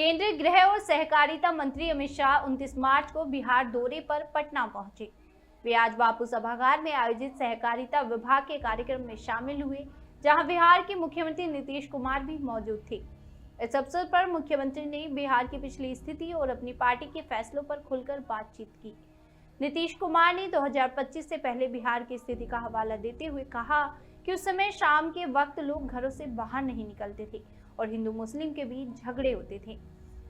केंद्रीय गृह और सहकारिता मंत्री अमित शाह 29 मार्च को बिहार दौरे पर पटना पहुंचे। वे आज बापू सभागार में आयोजित सहकारिता विभाग के कार्यक्रम में शामिल हुए, जहां बिहार के मुख्यमंत्री नीतीश कुमार भी मौजूद थे। इस अवसर पर मुख्यमंत्री ने बिहार की पिछली स्थिति और अपनी पार्टी के फैसलों पर खुलकर बातचीत की। नीतीश कुमार ने 2025 से पहले बिहार की स्थिति का हवाला देते हुए कहा कि उस समय शाम के वक्त लोग घरों से बाहर नहीं निकलते थे और हिंदू मुस्लिम के बीच झगड़े होते थे।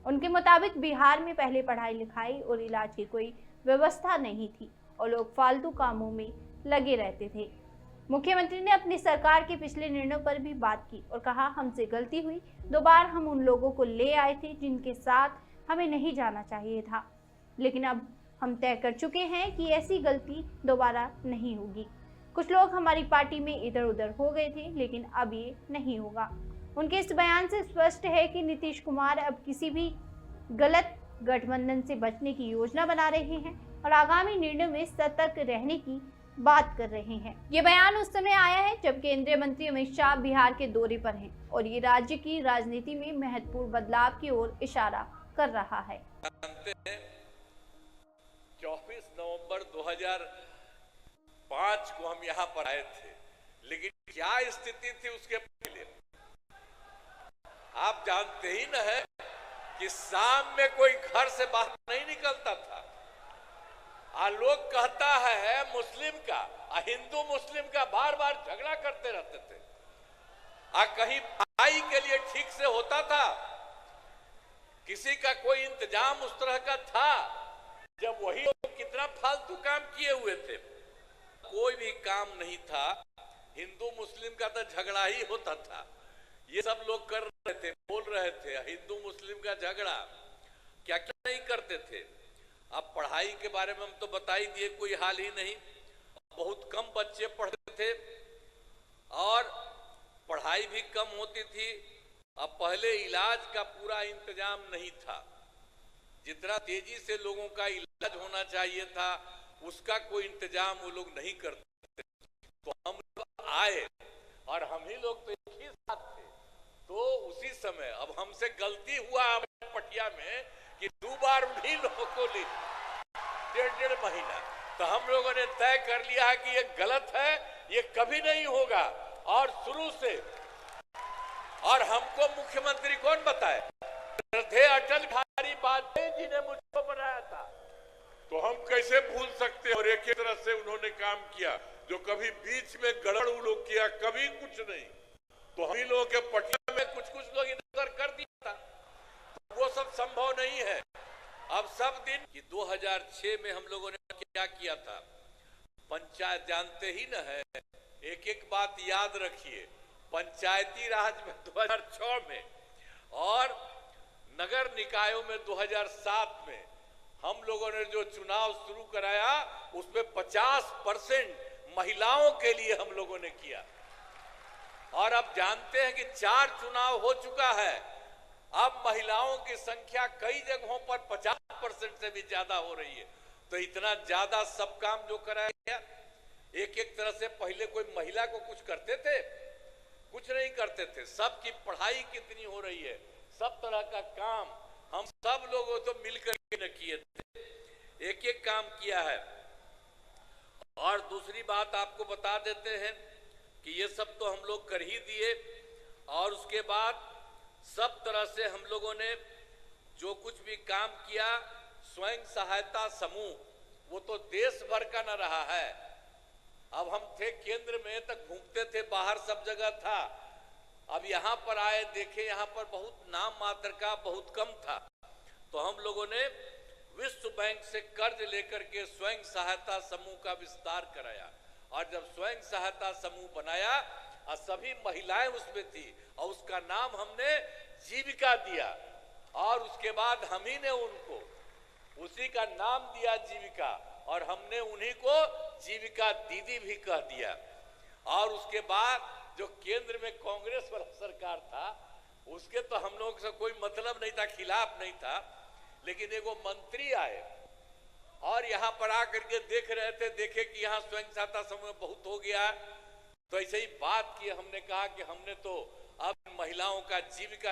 उनके मुताबिक बिहार में पहले पढ़ाई लिखाई और इलाज की कोई व्यवस्था नहीं थी और लोग फालतू कामों में लगे रहते थे। मुख्यमंत्री ने अपनी सरकार के पिछले निर्णयों पर भी बात की और कहा, हमसे गलती हुई। 2 बार हम उन लोगों को ले आए थे जिनके साथ हमें नहीं जाना चाहिए था, लेकिन अब हम तय कर चुके हैं कि ऐसी गलती दोबारा नहीं होगी। कुछ लोग हमारी पार्टी में इधर उधर हो गए थे, लेकिन अब ये नहीं होगा। उनके इस बयान से स्पष्ट है कि नीतीश कुमार अब किसी भी गलत गठबंधन से बचने की योजना बना रहे हैं और आगामी निर्णय में सतर्क रहने की बात कर रहे हैं। ये बयान उस समय आया है जब केंद्रीय मंत्री अमित शाह बिहार के दौरे पर हैं और ये राज्य की राजनीति में महत्वपूर्ण बदलाव की ओर इशारा कर रहा है। 24 नवंबर 2005 को हम यहाँ पर आए थे, लेकिन क्या स्थिति थी उसके पहले आप जानते ही न है कि शाम में कोई घर से बाहर नहीं निकलता था। लोग कहता है मुस्लिम का हिंदू मुस्लिम का बार बार झगड़ा करते रहते थे। कहीं पढ़ाई के लिए ठीक से होता था, किसी का कोई इंतजाम उस तरह का था, जब वही लोग कितना फालतू काम किए हुए थे। कोई भी काम नहीं था, हिंदू मुस्लिम का तो झगड़ा ही होता था। ये सब लोग कर रहे थे, बोल रहे थे हिंदू मुस्लिम का झगड़ा, क्या क्या नहीं करते थे। अब पढ़ाई के बारे में हम तो बता ही दिए, कोई हाल ही नहीं। बहुत कम बच्चे पढ़ते थे और पढ़ाई भी कम होती थी। अब पहले इलाज का पूरा इंतजाम नहीं था, जितना तेजी से लोगों का इलाज होना चाहिए था उसका कोई इंतजाम वो लोग नहीं करते। तो हम लोग आए और हम ही लोग तो एक ही साथ थे। तो उसी समय अब हमसे गलती हुआ पटिया में कि 2 बार उन्हीं लोगों को ली 1.5 महीना। तो हम लोगों ने तय कर लिया है कि ये गलत है, ये कभी नहीं होगा। और शुरू से और हमको मुख्यमंत्री कौन बताए? श्रद्धेय अटल बिहारी वाजपेयी जी ने मुझको बनाया था, तो हम कैसे भूल सकते हैं। और एक ही तरह से उन्होंने काम किया, जो कभी बीच में गड़बड़ लोग किया, कभी कुछ नहीं। तो हम ही लोगों के पटिया में कुछ लोग इधर कर दिया था, तो वो सब संभव नहीं है। अब सब दिन कि 2006 में हम लोगों ने क्या किया था, पंचायत जानते ही न है। एक एक बात याद रखिए, पंचायती राज में 2006 में और नगर निकायों में 2007 में हम लोगों ने जो चुनाव शुरू कराया उसमें 50% महिलाओं के लिए हम लोगों ने किया। और अब जानते हैं कि 4 चुनाव हो चुका है। अब महिलाओं की संख्या कई जगहों पर 50% से भी ज्यादा हो रही है। तो इतना ज्यादा सब काम जो कराया गया, एक एक तरह से पहले कोई महिला को कुछ करते थे? कुछ नहीं करते थे। सबकी पढ़ाई कितनी हो रही है, सब तरह का काम हम सब लोगों तो मिलकर के किए थे, एक एक काम किया है। और दूसरी बात आपको बता देते हैं कि ये सब तो हम लोग कर ही दिए। और उसके बाद सब तरह से हम लोगों ने जो कुछ भी काम किया, स्वयं सहायता समूह, वो तो देश भर का न रहा है। अब हम थे केंद्र में तक घूमते थे, बाहर सब जगह था। अब यहाँ पर आए, देखे यहाँ पर बहुत नाम मात्र का, बहुत कम था। तो हम लोगों ने विश्व बैंक से कर्ज लेकर के स्वयं सहायता समूह का विस्तार कराया। और जब स्वयं सहायता समूह बनाया और सभी महिलाएं उसमें थी, और उसका नाम हमने जीविका दिया। और उसके बाद हम ही ने उनको उसी का नाम दिया जीविका, और हमने उन्हीं को जीविका दीदी भी कह दिया। और उसके बाद जो केंद्र में कांग्रेस वाला सरकार था, उसके तो हम लोगों से कोई मतलब नहीं था, खिलाफ नहीं था। लेकिन एगो मंत्री आए और यहाँ पर आकर के देख रहे थे, देखे कि यहाँ स्वयं सहायता समूह बहुत हो गया। तो ऐसे ही बात की, हमने कहा कि हमने तो अब महिलाओं का जीविका